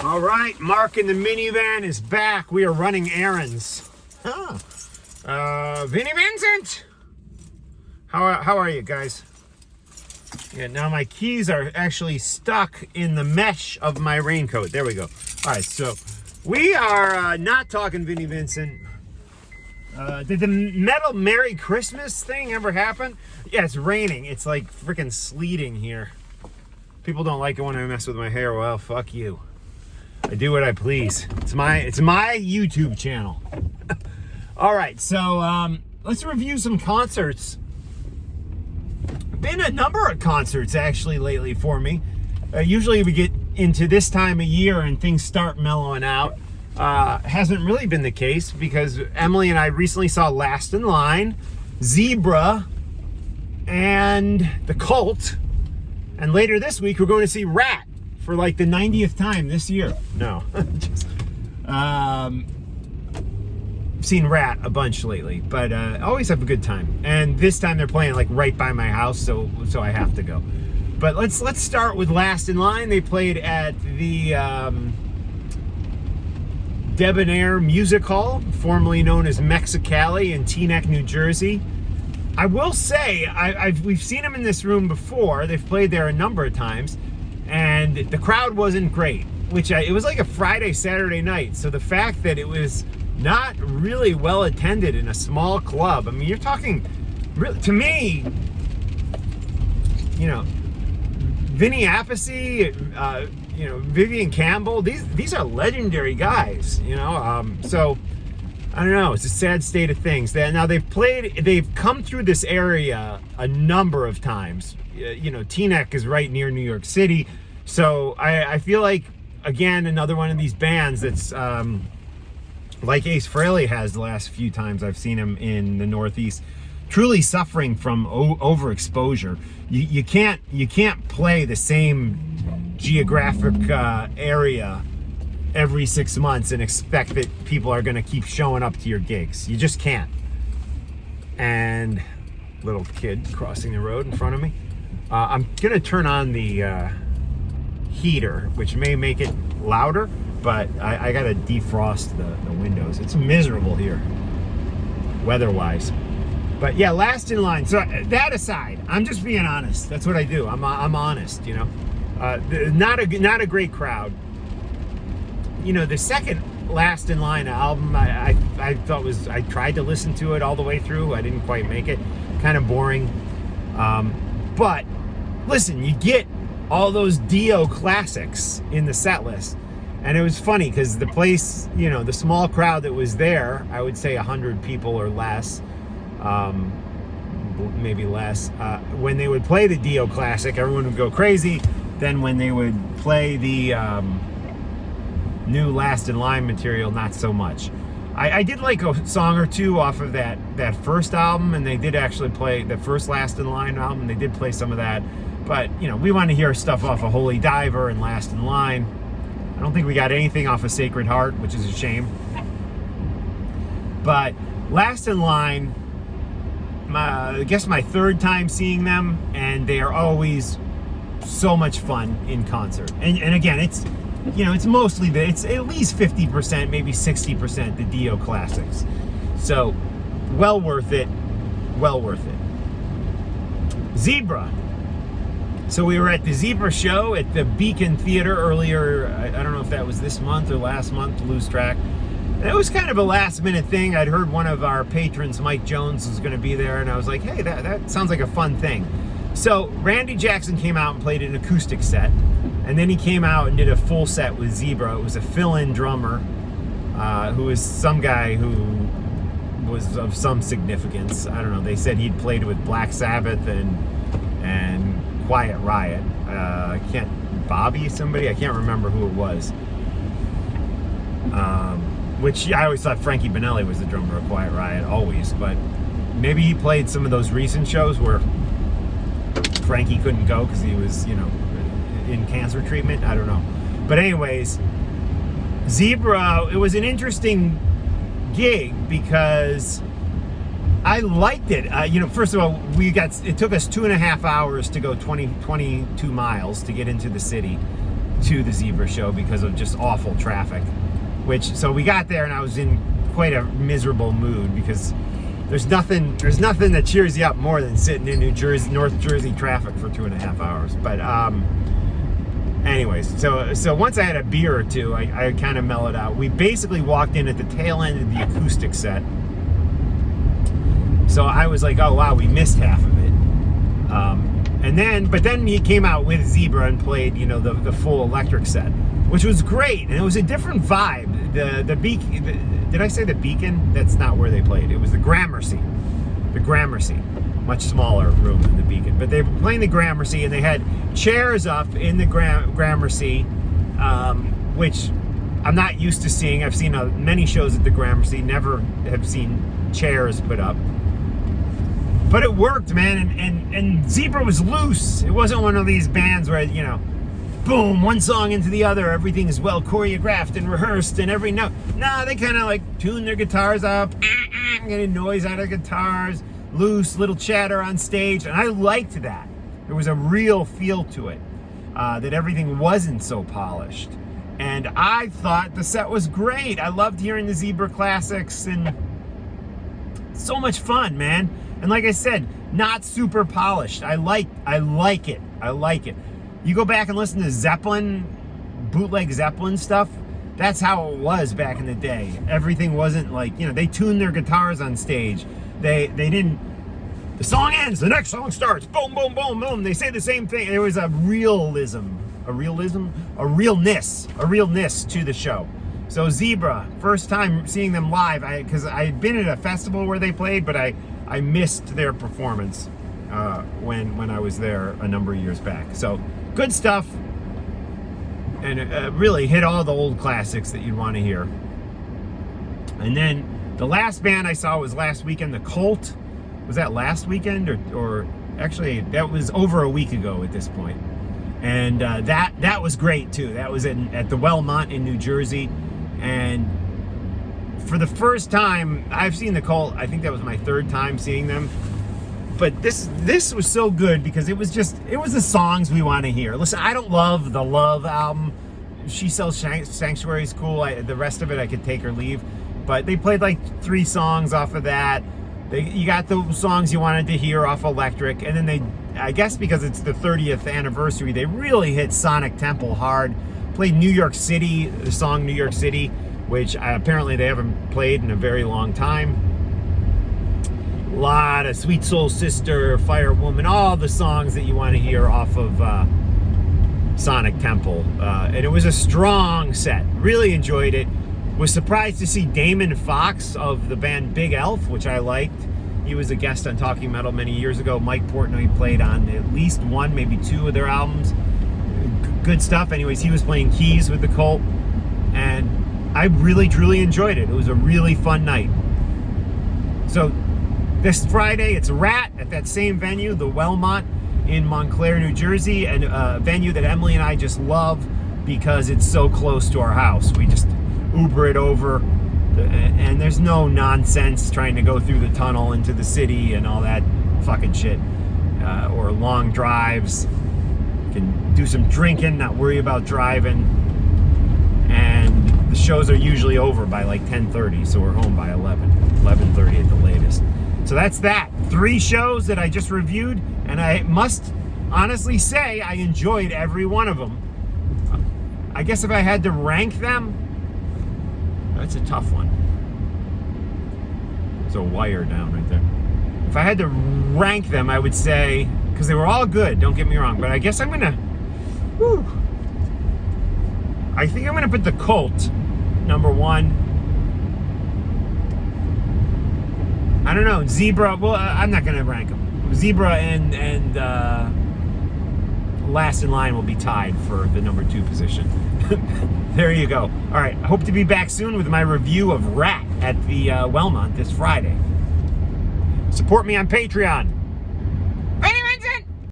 All right, Mark in the minivan is back. We are running errands. Vinny Vincent! How are you guys? Yeah, now my keys are actually stuck in the mesh of my raincoat. There we go. All right, so we are not talking Vinny Vincent. Did the metal Merry Christmas thing ever happen? Yeah, it's raining. It's like freaking sleeting here. People don't like it when I mess with my hair. Well, fuck you. I do what I please. It's my YouTube channel. All right, so let's review some concerts. Been a number of concerts actually lately for me. Usually we get into this time of year and things start mellowing out. Hasn't really been the case because Emily and I recently saw Last in Line, Zebra, and The Cult. And later this week we're going to see Rat for like the 90th time this year. No, just seen Rat a bunch lately, but always have a good time. And this time they're playing like right by my house, so I have to go. But let's start with Last in Line. They played at the Debonair Music Hall, formerly known as Mexicali in Teaneck, New Jersey. I will say we've seen them in this room before. They've played there a number of times, and the crowd wasn't great. It was like a Friday, Saturday night. So the fact that it was not really well attended in a small club. I mean, you're talking, to me, you know, Vinny Appice, Vivian Campbell. These are legendary guys. So I don't know. It's a sad state of things. Now they've come through this area a number of times. Teaneck is right near New York City, so I feel like, again, another one of these bands that's like Ace Frehley has the last few times I've seen him in the Northeast, truly suffering from overexposure. You can't play the same geographic area every 6 months and expect that people are going to keep showing up to your gigs. You just can't. And little kid crossing the road in front of me. I'm going to turn on the heater, which may make it louder, but I got to defrost the windows. It's miserable here, weather-wise. But yeah, Last in Line. So that aside, I'm just being honest. That's what I do. I'm honest, Not a great crowd. The second Last in Line album, I thought I tried to listen to it all the way through. I didn't quite make it. Kind of boring. But listen, you get all those Dio classics in the set list. And it was funny because the place, the small crowd that was there, I would say 100 people or less, maybe less. When they would play the Dio classic, everyone would go crazy. Then when they would play the new Last in Line material, not so much. I did like a song or two off of that first album, and they did actually play the first Last in Line album. They did play some of that, but we want to hear stuff off of Holy Diver and Last in Line. I don't think we got anything off of Sacred Heart, which is a shame. But Last in Line, I guess my third time seeing them, and they are always so much fun in concert. And again, it's mostly it's at least 50%, maybe 60% the Dio classics. So well worth it. Zebra. So we were at the Zebra show at the Beacon Theater earlier. I don't know if that was this month or last month, to lose track. And it was kind of a last minute thing. I'd heard one of our patrons, Mike Jones, was going to be there, and I was like, hey, that sounds like a fun thing. So Randy Jackson came out and played an acoustic set, and then he came out and did a full set with Zebra. It was a fill-in drummer who was some guy who was of some significance. I don't know. They said he'd played with Black Sabbath and Quiet Riot. Bobby somebody? I can't remember who it was. Which I always thought Frankie Bonelli was the drummer of Quiet Riot, always. But maybe he played some of those recent shows where Frankie couldn't go because he was, in cancer treatment. I don't know. But anyways, Zebra, it was an interesting gig because I liked it. First of all, it took us 2.5 hours to go 22 miles to get into the city. to the Zebra show because of just awful traffic. So we got there and I was in quite a miserable mood because there's nothing that cheers you up more than sitting in North Jersey traffic for 2.5 hours. But anyways, so once I had a beer or two, I kind of mellowed out. We basically walked in at the tail end of the acoustic set. So I was like, oh wow, we missed half of it. But then he came out with Zebra and played, the full electric set, which was great, and it was a different vibe. Did I say the Beacon? That's not where they played. It was the Gramercy. The Gramercy, much smaller room than the Beacon. But they were playing the Gramercy, and they had chairs up in the Gramercy, which I'm not used to seeing. I've seen many shows at the Gramercy, never have seen chairs put up. But it worked, man, and Zebra was loose. It wasn't one of these bands where, boom, one song into the other, everything is well choreographed and rehearsed, and every note. Nah, they kind of like tune their guitars up, getting noise out of guitars, loose, little chatter on stage, and I liked that. There was a real feel to it, that everything wasn't so polished. And I thought the set was great. I loved hearing the Zebra classics, and so much fun, man. And like I said, not super polished. I like it. I like it. You go back and listen to Zeppelin, bootleg Zeppelin stuff, that's how it was back in the day. Everything wasn't like, they tuned their guitars on stage. They didn't, the song ends, the next song starts, boom, boom, boom, boom. They say the same thing. There was a realness to the show. So Zebra, first time seeing them live, because I had been at a festival where they played, but I missed their performance when I was there a number of years back. So good stuff, and really hit all the old classics that you'd want to hear. And then the last band I saw was last weekend, The Cult. Was that last weekend or actually that was over a week ago at this point. And that was great too. That was at the Wellmont in New Jersey, and for the first time I've seen The Cult. I think that was my third time seeing them. But this was so good because it was the songs we want to hear. Listen, I don't love the Love album. She Sells Sanctuary is cool. The rest of it I could take or leave. But they played like 3 songs off of that. You got the songs you wanted to hear off Electric, and then I guess because it's the 30th anniversary, they really hit Sonic Temple hard. Played New York City, the song New York City, which apparently they haven't played in a very long time. A lot of Sweet Soul Sister, Firewoman, all the songs that you want to hear off of Sonic Temple. And it was a strong set. Really enjoyed it. Was surprised to see Damon Fox of the band Big Elf, which I liked. He was a guest on Talking Metal many years ago. Mike Portnoy played on at least 1, maybe 2 of their albums. Good stuff. Anyways, he was playing keys with The Cult, and I really, truly enjoyed it. It was a really fun night. So this Friday, it's Rat at that same venue, the Wellmont in Montclair, New Jersey, and a venue that Emily and I just love because it's so close to our house. We just Uber it over, and there's no nonsense trying to go through the tunnel into the city and all that fucking shit, or long drives. You can do some drinking, not worry about driving, and the shows are usually over by like 10:30, so we're home by 11:30 at the latest. So that's that. 3 shows that I just reviewed, and I must honestly say I enjoyed every one of them. I guess if I had to rank them, that's a tough one. There's a wire down right there. If I had to rank them, I would say, because they were all good, don't get me wrong, but I guess I think I'm gonna put The Cult number 1. I don't know, Zebra, well, I'm not gonna rank them. Zebra and Last in Line will be tied for the number 2 position. There you go. All right, I hope to be back soon with my review of Rat at the Wellmont this Friday. Support me on Patreon.